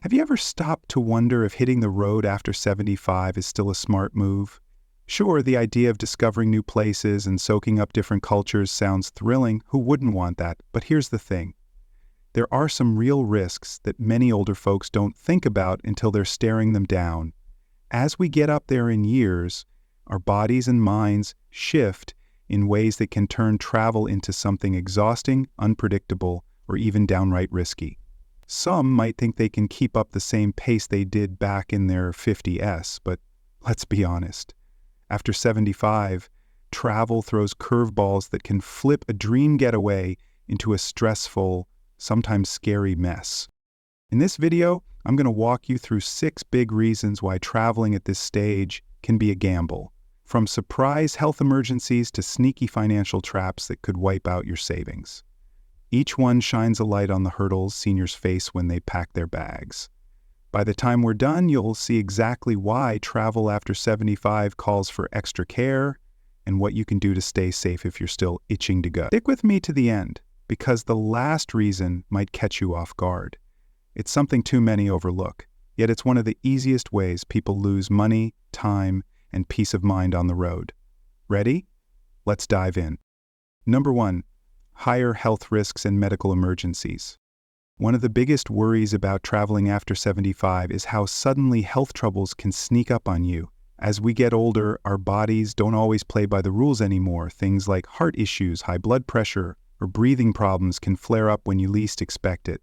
Have you ever stopped to wonder if hitting the road after 75 is still a smart move? Sure, the idea of discovering new places and soaking up different cultures sounds thrilling. Who wouldn't want that? But here's the thing. There are some real risks that many older folks don't think about until they're staring them down. As we get up there in years, our bodies and minds shift in ways that can turn travel into something exhausting, unpredictable, or even downright risky. Some might think they can keep up the same pace they did back in their 50s, but let's be honest. After 75, travel throws curveballs that can flip a dream getaway into a stressful, sometimes scary mess. In this video, I'm going to walk you through 6 big reasons why traveling at this stage can be a gamble. From surprise health emergencies to sneaky financial traps that could wipe out your savings. Each one shines a light on the hurdles seniors face when they pack their bags. By the time we're done, you'll see exactly why travel after 75 calls for extra care and what you can do to stay safe if you're still itching to go. Stick with me to the end, because the last reason might catch you off guard. It's something too many overlook, yet it's one of the easiest ways people lose money, time, and peace of mind on the road. Ready? Let's dive in. Number 1. Higher health risks and medical emergencies. One of the biggest worries about traveling after 75 is how suddenly health troubles can sneak up on you. As we get older, our bodies don't always play by the rules anymore. Things like heart issues, high blood pressure, or breathing problems can flare up when you least expect it.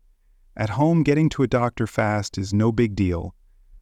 At home, getting to a doctor fast is no big deal.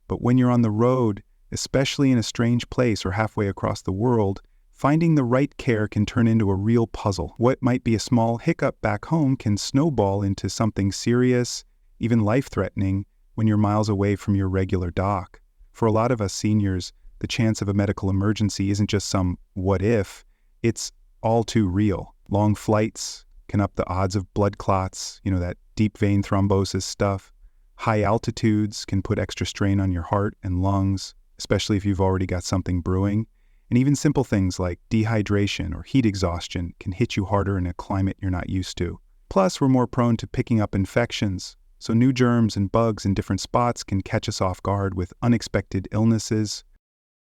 But when you're on the road, especially in a strange place or halfway across the world, finding the right care can turn into a real puzzle. What might be a small hiccup back home can snowball into something serious, even life-threatening, when you're miles away from your regular doc. For a lot of us seniors, the chance of a medical emergency isn't just some what if, it's all too real. Long flights can up the odds of blood clots, that deep vein thrombosis stuff. High altitudes can put extra strain on your heart and lungs, especially if you've already got something brewing. And even simple things like dehydration or heat exhaustion can hit you harder in a climate you're not used to. Plus, we're more prone to picking up infections, so new germs and bugs in different spots can catch us off guard with unexpected illnesses.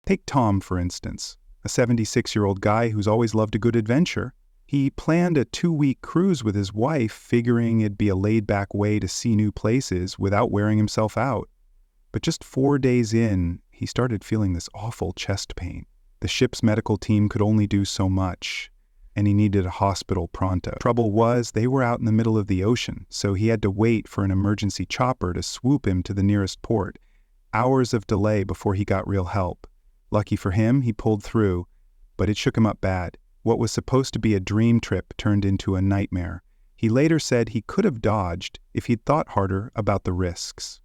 Take Tom, for instance, a 76-year-old guy who's always loved a good adventure. He planned a 2-week cruise with his wife, figuring it'd be a laid-back way to see new places without wearing himself out. But just 4 days in, he started feeling this awful chest pain. The ship's medical team could only do so much, and he needed a hospital pronto. Trouble was, they were out in the middle of the ocean, so he had to wait for an emergency chopper to swoop him to the nearest port. Hours of delay before he got real help. Lucky for him, he pulled through, but it shook him up bad. What was supposed to be a dream trip turned into a nightmare. He later said he could have dodged if he'd thought harder about the risks.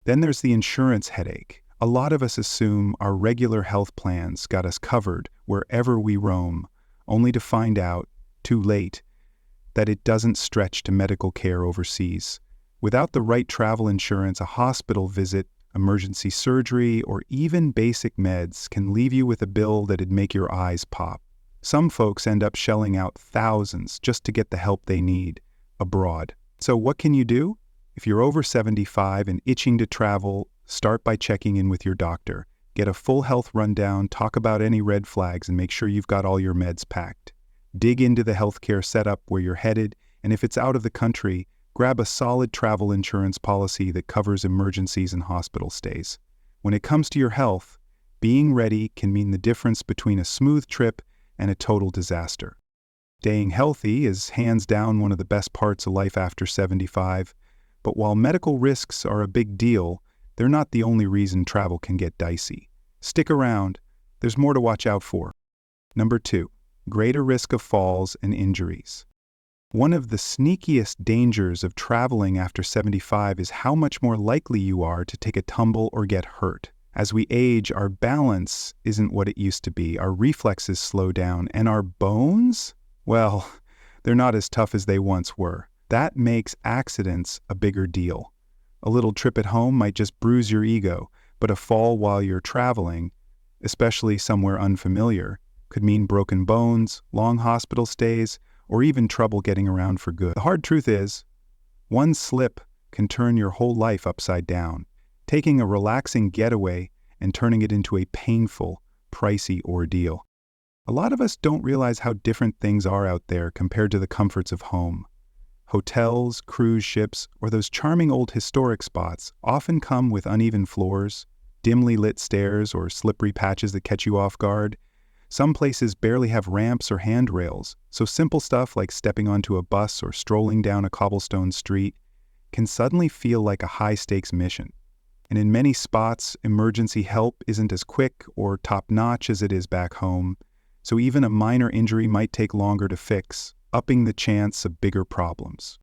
Then there's the insurance headache. A lot of us assume our regular health plans got us covered wherever we roam, only to find out, too late, that it doesn't stretch to medical care overseas. Without the right travel insurance, a hospital visit, emergency surgery, or even basic meds can leave you with a bill that'd make your eyes pop. Some folks end up shelling out thousands just to get the help they need abroad. So what can you do? If you're over 75 and itching to travel, start by checking in with your doctor. Get a full health rundown, talk about any red flags, and make sure you've got all your meds packed. Dig into the healthcare setup where you're headed, and if it's out of the country, grab a solid travel insurance policy that covers emergencies and hospital stays. When it comes to your health, being ready can mean the difference between a smooth trip and a total disaster. Staying healthy is hands down one of the best parts of life after 75, but while medical risks are a big deal, they're not the only reason travel can get dicey. Stick around, there's more to watch out for. Number 2, greater risk of falls and injuries. One of the sneakiest dangers of traveling after 75 is how much more likely you are to take a tumble or get hurt. As we age, our balance isn't what it used to be, our reflexes slow down, and our bones? Well, they're not as tough as they once were. That makes accidents a bigger deal. A little trip at home might just bruise your ego, but a fall while you're traveling, especially somewhere unfamiliar, could mean broken bones, long hospital stays, or even trouble getting around for good. The hard truth is, one slip can turn your whole life upside down, taking a relaxing getaway and turning it into a painful, pricey ordeal. A lot of us don't realize how different things are out there compared to the comforts of home. Hotels, cruise ships, or those charming old historic spots often come with uneven floors, dimly lit stairs, or slippery patches that catch you off guard. Some places barely have ramps or handrails, so simple stuff like stepping onto a bus or strolling down a cobblestone street can suddenly feel like a high-stakes mission. And in many spots, emergency help isn't as quick or top-notch as it is back home, so even a minor injury might take longer to fix, upping the chance of bigger problems.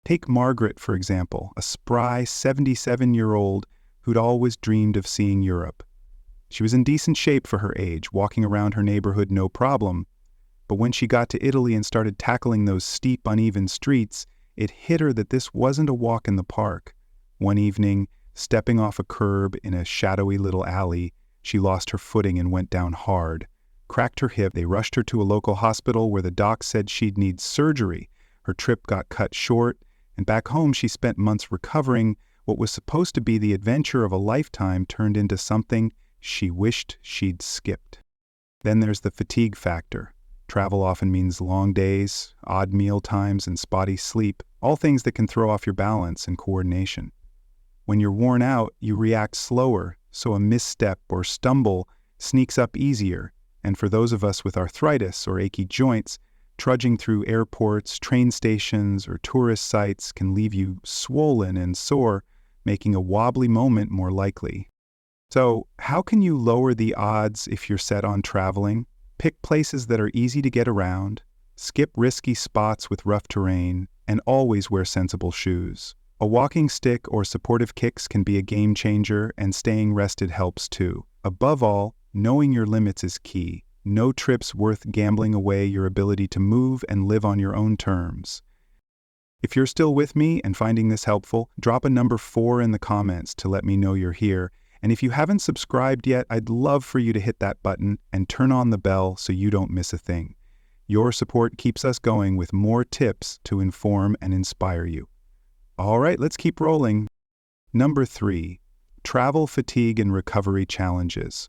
Take Margaret, for example, a spry 77-year-old who'd always dreamed of seeing Europe. She was in decent shape for her age, walking around her neighborhood no problem, but when she got to Italy and started tackling those steep, uneven streets, it hit her that this wasn't a walk in the park. One evening, stepping off a curb in a shadowy little alley, she lost her footing and went down hard. Cracked her hip. They rushed her to a local hospital where the doc said she'd need surgery. Her trip got cut short, and back home she spent months recovering. What was supposed to be the adventure of a lifetime turned into something she wished she'd skipped. Then there's the fatigue factor. Travel often means long days, odd meal times, and spotty sleep, all things that can throw off your balance and coordination. When you're worn out, you react slower, so a misstep or stumble sneaks up easier. And for those of us with arthritis or achy joints, trudging through airports, train stations, or tourist sites can leave you swollen and sore, making a wobbly moment more likely. So, how can you lower the odds if you're set on traveling? Pick places that are easy to get around, skip risky spots with rough terrain, and always wear sensible shoes. A walking stick or supportive kicks can be a game changer, and staying rested helps too. Above all, knowing your limits is key. No trip's worth gambling away your ability to move and live on your own terms. If you're still with me and finding this helpful, drop a number 4 in the comments to let me know you're here. And if you haven't subscribed yet, I'd love for you to hit that button and turn on the bell so you don't miss a thing. Your support keeps us going with more tips to inform and inspire you. All right, let's keep rolling. Number 3, travel fatigue and recovery challenges.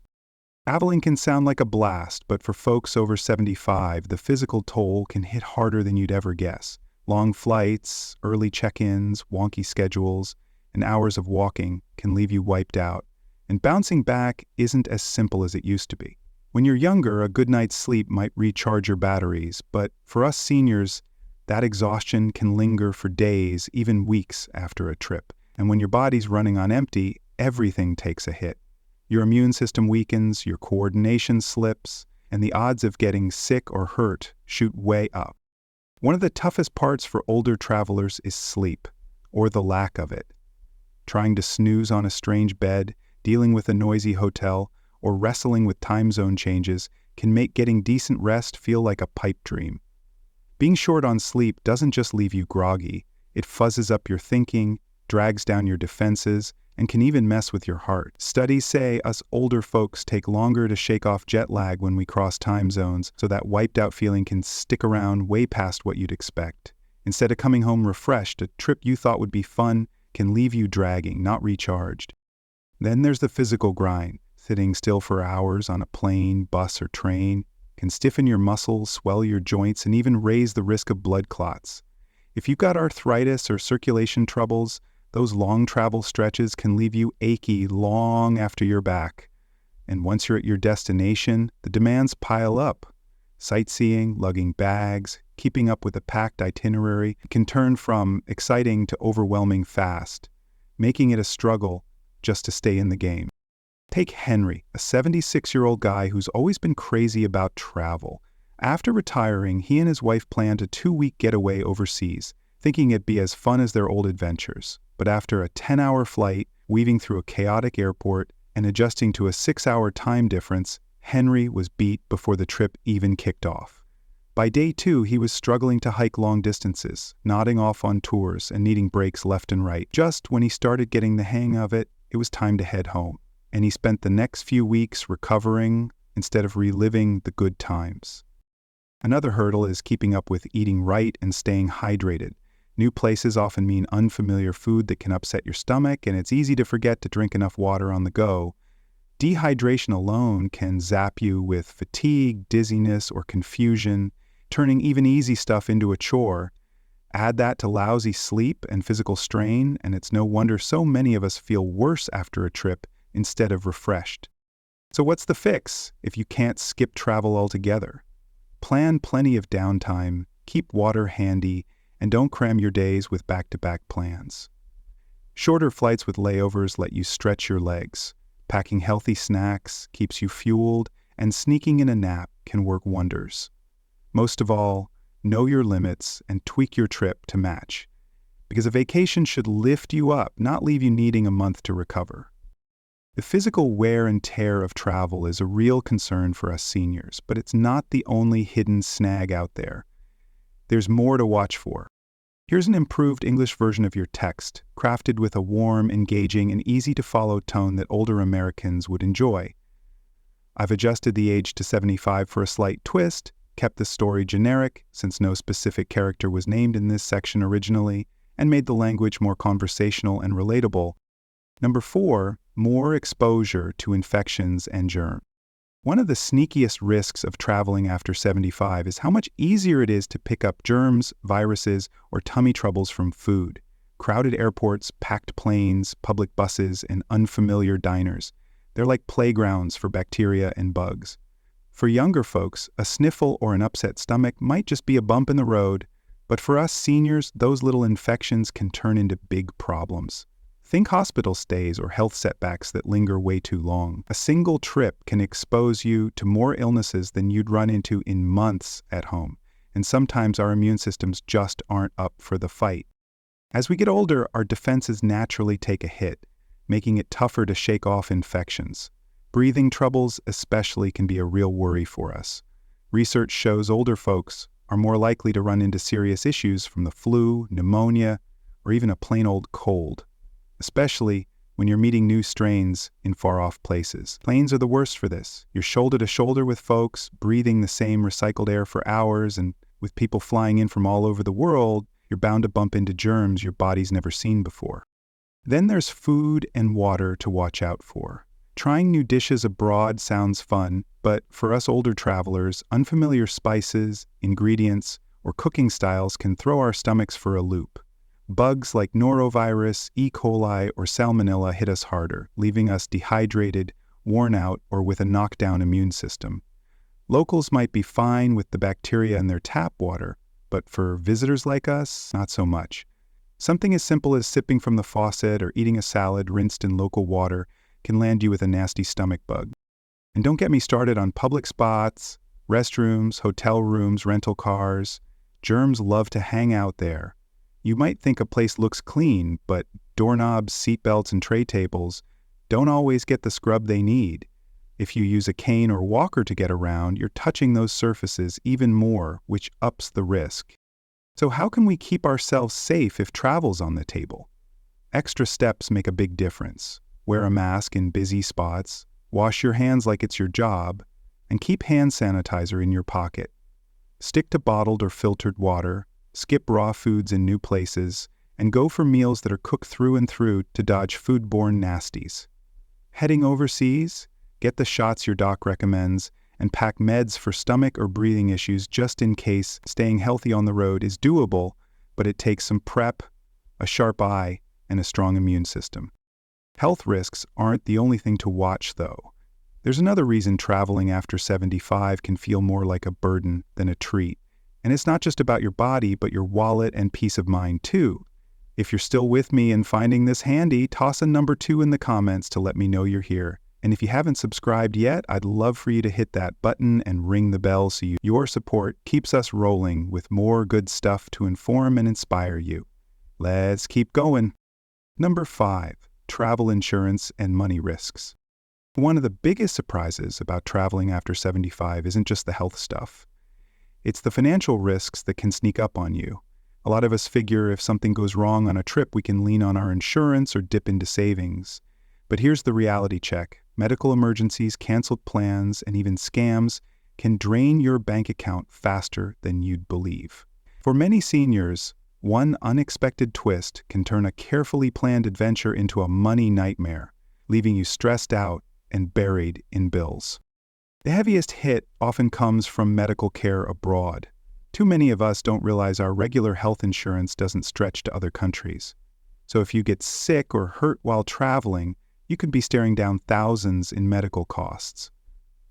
Traveling can sound like a blast, but for folks over 75, the physical toll can hit harder than you'd ever guess. Long flights, early check-ins, wonky schedules, and hours of walking can leave you wiped out. And bouncing back isn't as simple as it used to be. When you're younger, a good night's sleep might recharge your batteries, but for us seniors, that exhaustion can linger for days, even weeks after a trip. And when your body's running on empty, everything takes a hit. Your immune system weakens, your coordination slips, and the odds of getting sick or hurt shoot way up. One of the toughest parts for older travelers is sleep, or the lack of it. Trying to snooze on a strange bed, dealing with a noisy hotel, or wrestling with time zone changes can make getting decent rest feel like a pipe dream. Being short on sleep doesn't just leave you groggy, it fuzzes up your thinking, drags down your defenses, and can even mess with your heart. Studies say us older folks take longer to shake off jet lag when we cross time zones, so that wiped out feeling can stick around way past what you'd expect. Instead of coming home refreshed, a trip you thought would be fun can leave you dragging, not recharged. Then there's the physical grind. Sitting still for hours on a plane, bus, or train can stiffen your muscles, swell your joints, and even raise the risk of blood clots. If you've got arthritis or circulation troubles, those long travel stretches can leave you achy long after you're back. And once you're at your destination, the demands pile up. Sightseeing, lugging bags, keeping up with a packed itinerary can turn from exciting to overwhelming fast, making it a struggle just to stay in the game. Take Henry, a 76-year-old guy who's always been crazy about travel. After retiring, he and his wife planned a 2-week getaway overseas, thinking it'd be as fun as their old adventures. But after a 10-hour flight, weaving through a chaotic airport, and adjusting to a 6-hour time difference, Henry was beat before the trip even kicked off. By day 2, he was struggling to hike long distances, nodding off on tours and needing breaks left and right. Just when he started getting the hang of it, it was time to head home. And he spent the next few weeks recovering instead of reliving the good times. Another hurdle is keeping up with eating right and staying hydrated. New places often mean unfamiliar food that can upset your stomach, and it's easy to forget to drink enough water on the go. Dehydration alone can zap you with fatigue, dizziness, or confusion, turning even easy stuff into a chore. Add that to lousy sleep and physical strain, and it's no wonder so many of us feel worse after a trip instead of refreshed. So what's the fix if you can't skip travel altogether? Plan plenty of downtime, keep water handy, and don't cram your days with back-to-back plans. Shorter flights with layovers let you stretch your legs. Packing healthy snacks keeps you fueled, and sneaking in a nap can work wonders. Most of all, know your limits and tweak your trip to match, because a vacation should lift you up, not leave you needing a month to recover. The physical wear and tear of travel is a real concern for us seniors, but it's not the only hidden snag out there. There's more to watch for. Here's an improved English version of your text, crafted with a warm, engaging, and easy-to-follow tone that older Americans would enjoy. I've adjusted the age to 75 for a slight twist, kept the story generic, since no specific character was named in this section originally, and made the language more conversational and relatable. Number 4, more exposure to infections and germs. One of the sneakiest risks of traveling after 75 is how much easier it is to pick up germs, viruses, or tummy troubles from food. Crowded airports, packed planes, public buses, and unfamiliar diners. They're like playgrounds for bacteria and bugs. For younger folks, a sniffle or an upset stomach might just be a bump in the road, but for us seniors, those little infections can turn into big problems. Think hospital stays or health setbacks that linger way too long. A single trip can expose you to more illnesses than you'd run into in months at home, and sometimes our immune systems just aren't up for the fight. As we get older, our defenses naturally take a hit, making it tougher to shake off infections. Breathing troubles especially can be a real worry for us. Research shows older folks are more likely to run into serious issues from the flu, pneumonia, or even a plain old cold, especially when you're meeting new strains in far-off places. Planes are the worst for this. You're shoulder to shoulder with folks, breathing the same recycled air for hours, and with people flying in from all over the world, you're bound to bump into germs your body's never seen before. Then there's food and water to watch out for. Trying new dishes abroad sounds fun, but for us older travelers, unfamiliar spices, ingredients, or cooking styles can throw our stomachs for a loop. Bugs like norovirus, E. coli, or salmonella hit us harder, leaving us dehydrated, worn out, or with a knockdown immune system. Locals might be fine with the bacteria in their tap water, but for visitors like us, not so much. Something as simple as sipping from the faucet or eating a salad rinsed in local water can land you with a nasty stomach bug. And don't get me started on public spots, restrooms, hotel rooms, rental cars. Germs love to hang out there. You might think a place looks clean, but doorknobs, seatbelts, and tray tables don't always get the scrub they need. If you use a cane or walker to get around, you're touching those surfaces even more, which ups the risk. So how can we keep ourselves safe if travel's on the table? Extra steps make a big difference. Wear a mask in busy spots, wash your hands like it's your job, and keep hand sanitizer in your pocket. Stick to bottled or filtered water, skip raw foods in new places, and go for meals that are cooked through and through to dodge foodborne nasties. Heading overseas? Get the shots your doc recommends, and pack meds for stomach or breathing issues just in case. Staying healthy on the road is doable, but it takes some prep, a sharp eye, and a strong immune system. Health risks aren't the only thing to watch, though. There's another reason traveling after 75 can feel more like a burden than a treat. And it's not just about your body, but your wallet and peace of mind, too. If you're still with me and finding this handy, toss a number 2 in the comments to let me know you're here. And if you haven't subscribed yet, I'd love for you to hit that button and ring the bell so your support keeps us rolling with more good stuff to inform and inspire you. Let's keep going. Number 5, travel insurance and money risks. One of the biggest surprises about traveling after 75 isn't just the health stuff. It's the financial risks that can sneak up on you. A lot of us figure if something goes wrong on a trip, we can lean on our insurance or dip into savings. But here's the reality check. Medical emergencies, canceled plans, and even scams can drain your bank account faster than you'd believe. For many seniors, One unexpected twist can turn a carefully planned adventure into a money nightmare, leaving you stressed out and buried in bills. The heaviest hit often comes from medical care abroad. Too many of us don't realize our regular health insurance doesn't stretch to other countries. So if you get sick or hurt while traveling, you could be staring down thousands in medical costs.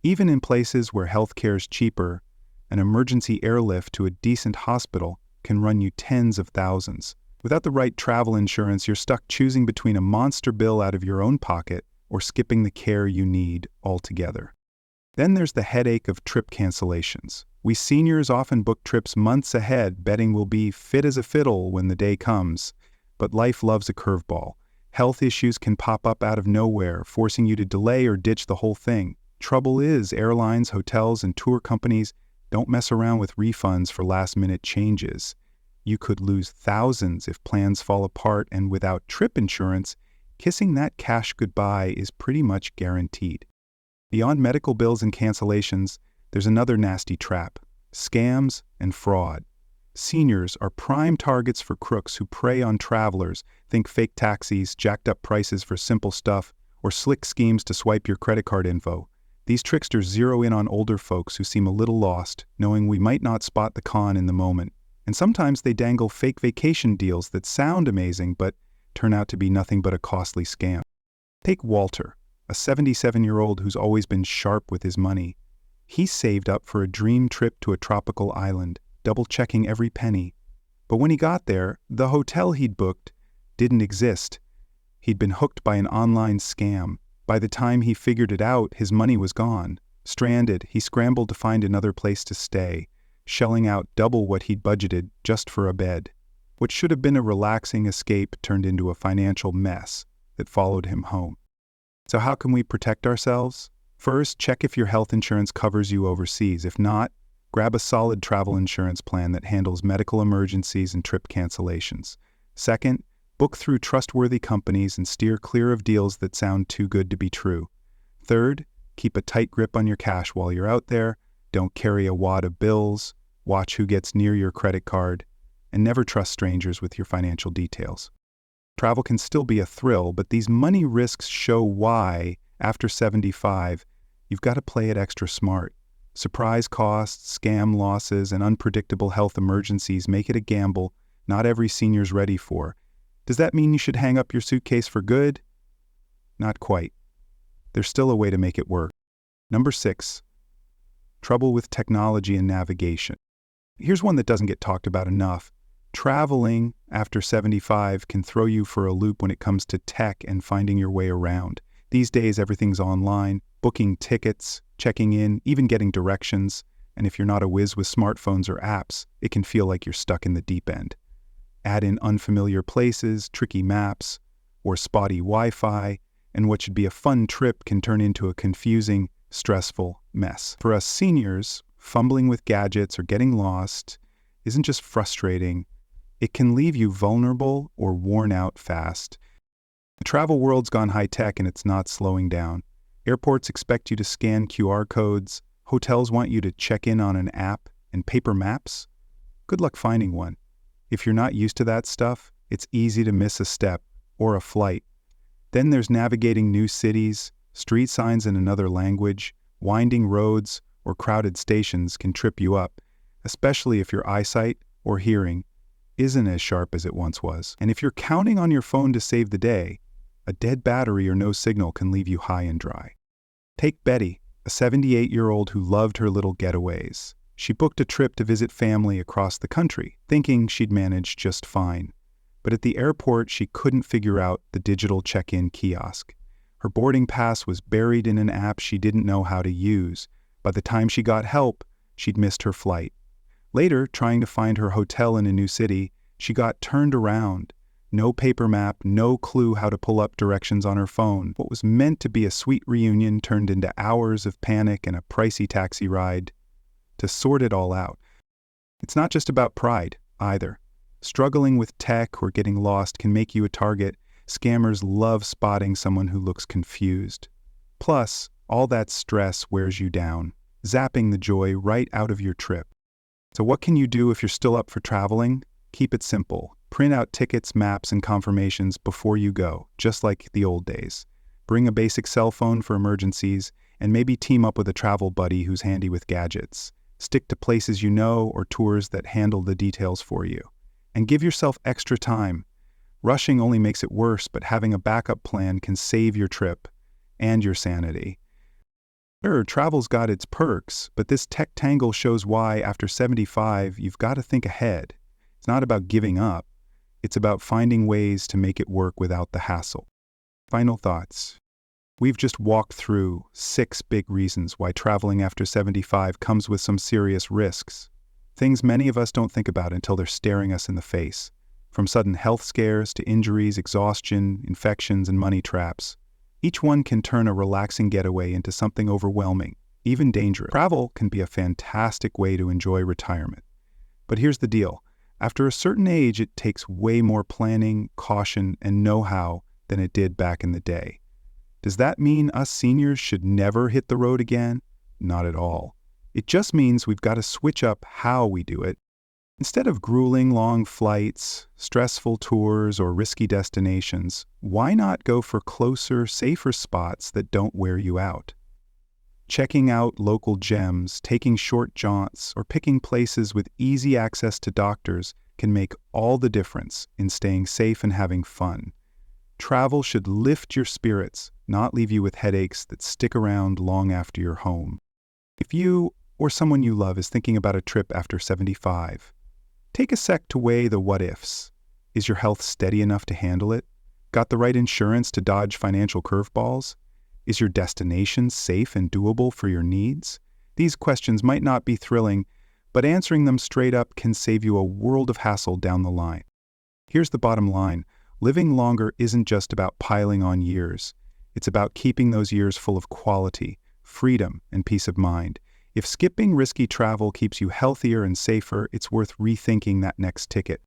Even in places where healthcare is cheaper, an emergency airlift to a decent hospital can run you tens of thousands. Without the right travel insurance, you're stuck choosing between a monster bill out of your own pocket or skipping the care you need altogether. Then there's the headache of trip cancellations. We seniors often book trips months ahead, betting we'll be fit as a fiddle when the day comes. But life loves a curveball. Health issues can pop up out of nowhere, forcing you to delay or ditch the whole thing. Trouble is, airlines, hotels, and tour companies don't mess around with refunds for last-minute changes. You could lose thousands if plans fall apart, and without trip insurance, kissing that cash goodbye is pretty much guaranteed. Beyond medical bills and cancellations, there's another nasty trap: scams and fraud. Seniors are prime targets for crooks who prey on travelers. Think fake taxis, jacked up prices for simple stuff, or slick schemes to swipe your credit card info. These tricksters zero in on older folks who seem a little lost, knowing we might not spot the con in the moment. And sometimes they dangle fake vacation deals that sound amazing but turn out to be nothing but a costly scam. Take Walter, a 77-year-old who's always been sharp with his money. He saved up for a dream trip to a tropical island, double-checking every penny. But when he got there, the hotel he'd booked didn't exist. He'd been hooked by an online scam. By the time he figured it out, his money was gone. Stranded, he scrambled to find another place to stay, shelling out double what he'd budgeted just for a bed. What should have been a relaxing escape turned into a financial mess that followed him home. So how can we protect ourselves? First, check if your health insurance covers you overseas. If not, grab a solid travel insurance plan that handles medical emergencies and trip cancellations. Second, book through trustworthy companies and steer clear of deals that sound too good to be true. Third, keep a tight grip on your cash while you're out there. Don't carry a wad of bills. Watch who gets near your credit card. And never trust strangers with your financial details. Travel can still be a thrill, but these money risks show why, after 75, you've got to play it extra smart. Surprise costs, scam losses, and unpredictable health emergencies make it a gamble not every senior's ready for. Does that mean you should hang up your suitcase for good? Not quite. There's still a way to make it work. Number 6, trouble with technology and navigation. Here's one that doesn't get talked about enough. Traveling after 75 can throw you for a loop when it comes to tech and finding your way around. These days, everything's online, booking tickets, checking in, even getting directions. And if you're not a whiz with smartphones or apps, it can feel like you're stuck in the deep end. Add in unfamiliar places, tricky maps, or spotty Wi-Fi, and what should be a fun trip can turn into a confusing, stressful mess. For us seniors, fumbling with gadgets or getting lost isn't just frustrating, it can leave you vulnerable or worn out fast. The travel world's gone high-tech and it's not slowing down. Airports expect you to scan QR codes, hotels want you to check in on an app, and paper maps? Good luck finding one. If you're not used to that stuff, it's easy to miss a step or a flight. Then there's navigating new cities, street signs in another language, winding roads, or crowded stations can trip you up, especially if your eyesight or hearing isn't as sharp as it once was. And if you're counting on your phone to save the day, a dead battery or no signal can leave you high and dry. Take Betty, a 78-year-old who loved her little getaways. She booked a trip to visit family across the country, thinking she'd manage just fine. But at the airport, she couldn't figure out the digital check-in kiosk. Her boarding pass was buried in an app she didn't know how to use. By the time she got help, she'd missed her flight. Later, trying to find her hotel in a new city, she got turned around. No paper map, no clue how to pull up directions on her phone. What was meant to be a sweet reunion turned into hours of panic and a pricey taxi ride. To sort it all out. It's not just about pride, either. Struggling with tech or getting lost can make you a target. Scammers love spotting someone who looks confused. Plus, all that stress wears you down, zapping the joy right out of your trip. So what can you do if you're still up for traveling? Keep it simple. Print out tickets, maps, and confirmations before you go, just like the old days. Bring a basic cell phone for emergencies, and maybe team up with a travel buddy who's handy with gadgets. Stick to places you know or tours that handle the details for you. And give yourself extra time. Rushing only makes it worse, but having a backup plan can save your trip and your sanity. Sure, travel's got its perks, but this tech tangle shows why, after 75, you've got to think ahead. It's not about giving up. It's about finding ways to make it work without the hassle. Final thoughts. We've just walked through 6 big reasons why traveling after 75 comes with some serious risks. Things many of us don't think about until they're staring us in the face. From sudden health scares to injuries, exhaustion, infections, and money traps. Each one can turn a relaxing getaway into something overwhelming, even dangerous. Travel can be a fantastic way to enjoy retirement. But here's the deal. After a certain age, it takes way more planning, caution, and know-how than it did back in the day. Does that mean us seniors should never hit the road again? Not at all. It just means we've got to switch up how we do it. Instead of grueling long flights, stressful tours, or risky destinations, why not go for closer, safer spots that don't wear you out? Checking out local gems, taking short jaunts, or picking places with easy access to doctors can make all the difference in staying safe and having fun. Travel should lift your spirits, not leave you with headaches that stick around long after you're home. If you or someone you love is thinking about a trip after 75, take a sec to weigh the what-ifs. Is your health steady enough to handle it? Got the right insurance to dodge financial curveballs? Is your destination safe and doable for your needs? These questions might not be thrilling, but answering them straight up can save you a world of hassle down the line. Here's the bottom line. Living longer isn't just about piling on years. It's about keeping those years full of quality, freedom, and peace of mind. If skipping risky travel keeps you healthier and safer, it's worth rethinking that next ticket.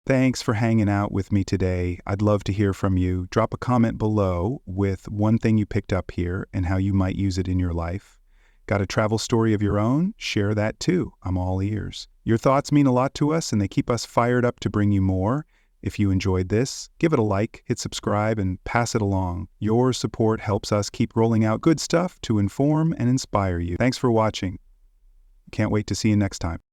Thanks for hanging out with me today. I'd love to hear from you. Drop a comment below with one thing you picked up here and how you might use it in your life. Got a travel story of your own? Share that too. I'm all ears. Your thoughts mean a lot to us and they keep us fired up to bring you more. If you enjoyed this, give it a like, hit subscribe, and pass it along. Your support helps us keep rolling out good stuff to inform and inspire you. Thanks for watching. Can't wait to see you next time.